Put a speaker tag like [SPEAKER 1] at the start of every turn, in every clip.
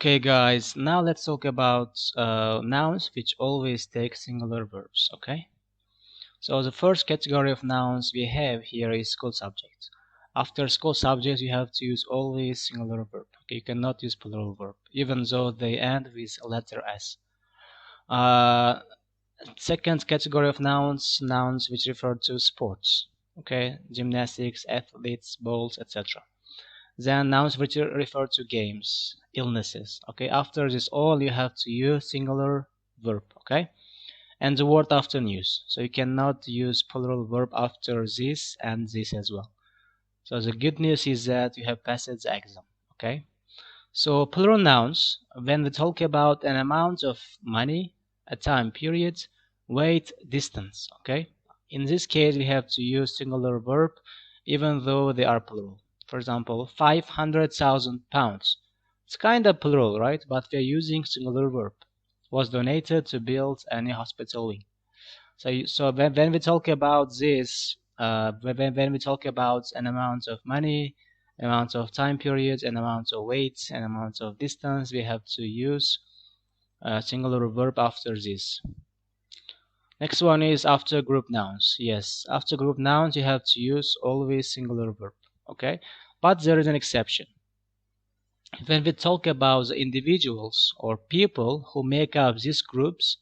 [SPEAKER 1] Okay guys, now let's talk about nouns which always take singular verbs, okay? So the first category of nouns we have here is school subject. After school subjects you have to use always singular verb, okay? You cannot use plural verb, even though they end with a letter S. Second category of nouns which refer to sports, okay? Gymnastics, athletes, bowls, etc. Then nouns which refer to games, illnesses. Okay, after this all you have to use singular verb. Okay, and the word after news. So you cannot use plural verb after this and this as well. So the good news is that you have passed the exam. Okay, so plural nouns, when we talk about an amount of money, a time period, weight, distance. Okay, in this case we have to use singular verb even though they are plural. For example, 500,000 pounds. It's kind of plural, right? But we are using singular verb. Was donated to build a new hospital wing. So when we talk about this, when we talk about an amount of money, amount of time period, and amount of weight, and amount of distance, we have to use a singular verb after this. Next one is after group nouns. Yes, after group nouns you have to use always singular verb. Okay, but there is an exception. When we talk about the individuals or people who make up these groups,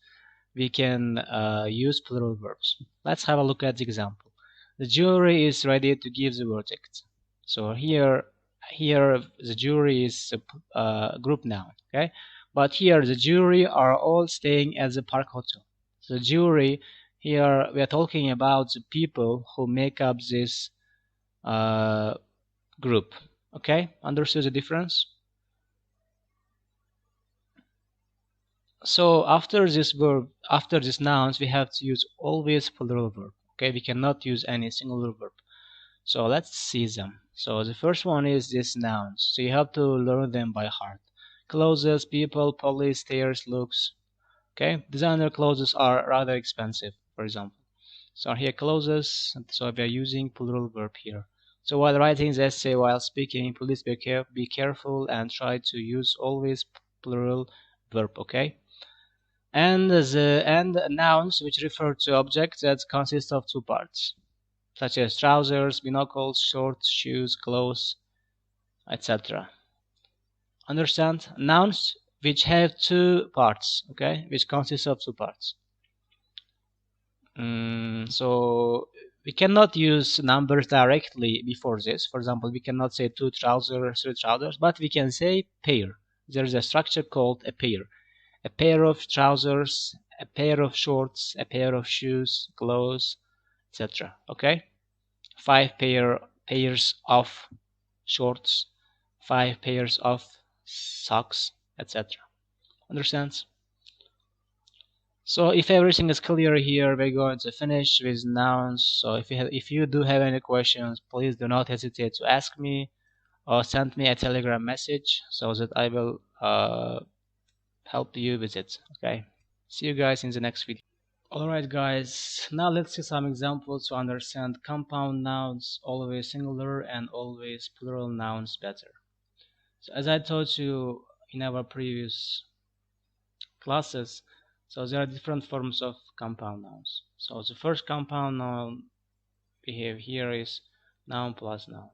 [SPEAKER 1] we can use plural verbs. Let's have a look at the example. The jury is ready to give the verdict. So here the jury is a group noun. Okay, but here the jury are all staying at the Park Hotel. The jury, here we are talking about the people who make up this group. Okay, understood the difference? So after this nouns, we have to use always plural verb. Okay, we cannot use any singular verb. So let's see them. So the first one is this nouns. So you have to learn them by heart. Clothes, people, police, stairs, looks. Okay, designer clothes are rather expensive, for example. So here clothes, so we are using plural verb here. So while writing the essay, while speaking, please be careful and try to use always plural verb, okay? And nouns which refer to objects that consist of two parts, such as trousers, binoculars, shorts, shoes, clothes, etc. Understand? Nouns which have two parts, okay, which consist of two parts. So we cannot use numbers directly before this. For example, we cannot say two trousers, three trousers, but we can say pair. There is a structure called a pair. A pair of trousers, a pair of shorts, a pair of shoes, clothes, etc. Okay? 5 pairs of shorts, 5 pairs of socks, etc. Understands? So if everything is clear here, we're going to finish with nouns. So if you do have any questions, please do not hesitate to ask me or send me a Telegram message so that I will help you with it. Okay, see you guys in the next video. Alright guys, now let's see some examples to understand compound nouns, always singular and always plural nouns better. So as I told you in our previous classes, so there are different forms of compound nouns. So the first compound noun we have here is noun plus noun.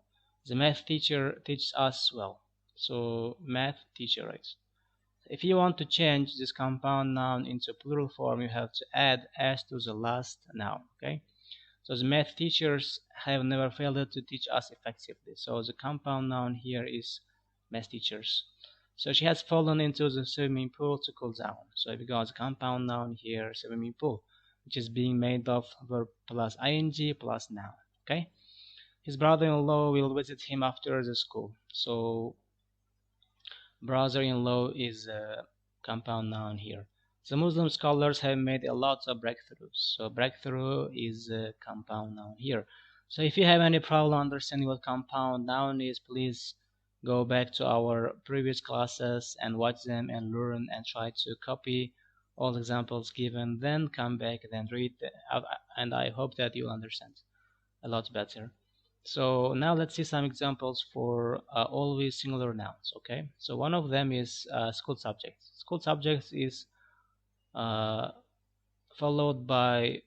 [SPEAKER 1] The math teacher teaches us well. So math teacher, right? If you want to change this compound noun into plural form, you have to add s to the last noun. Okay, so the math teachers have never failed to teach us effectively. So the compound noun here is math teachers. So she has fallen into the swimming pool to cool down. So we got the compound noun here, swimming pool, which is being made of verb plus ing plus noun. Okay, his brother-in-law will visit him after the school. So brother-in-law is a compound noun here. The Muslim scholars have made a lot of breakthroughs. So breakthrough is a compound noun here. So if you have any problem understanding what compound noun is, please go back to our previous classes and watch them and learn and try to copy all the examples given. Then come back and then read and I hope that you'll understand a lot better. So now let's see some examples for always singular nouns. Okay, so one of them is school subjects. School subjects is uh, followed by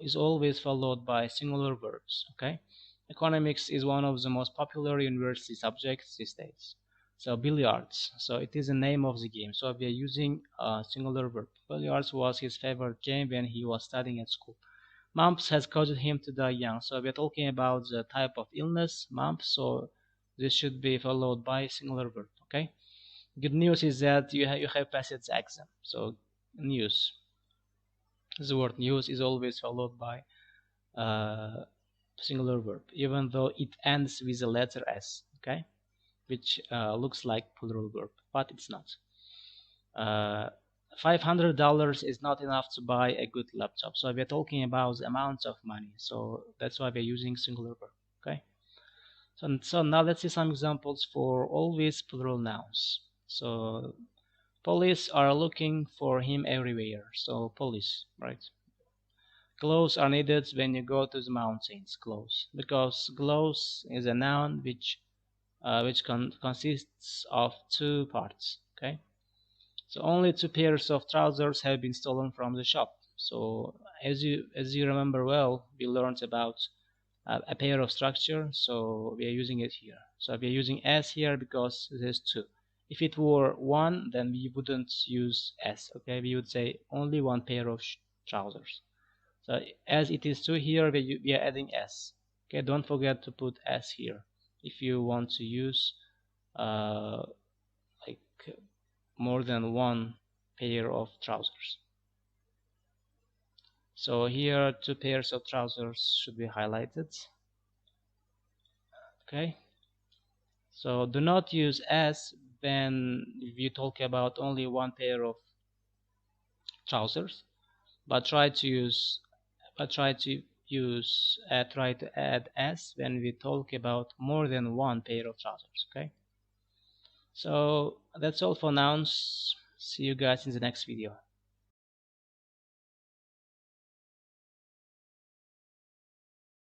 [SPEAKER 1] is always followed by singular verbs. Okay, economics is one of the most popular university subjects these days. So billiards, so it is the name of the game, so we are using a singular verb. Billiards was his favorite game when he was studying at school. Mumps has caused him to die young, so we are talking about the type of illness, mumps, so this should be followed by singular verb. Okay, good news is that you have passed the exam. So news, the word news is always followed by uh, singular verb, even though it ends with the letter S, okay, which looks like plural verb, but it's not. Uh, $500 is not enough to buy a good laptop, so we're talking about the amount of money, so that's why we're using singular verb. Okay, so now let's see some examples for always plural nouns. So police are looking for him everywhere, so police, right? Gloves are needed when you go to the mountains. Gloves, because gloves is a noun which consists of two parts. Okay, so only two pairs of trousers have been stolen from the shop. So as you remember well, we learned about a pair of structure. So we are using it here. So we are using s here because there's two. If it were one, then we wouldn't use s. Okay, we would say only one pair of trousers. So as it is 2 here, we are adding s. Okay, don't forget to put s here if you want to use uh, like more than one pair of trousers. So here 2 pairs of trousers should be highlighted. Okay, so do not use s when you talk about only one pair of trousers, but try to add s when we talk about more than one pair of trousers. Okay, so that's all for nouns. See you guys in the next video.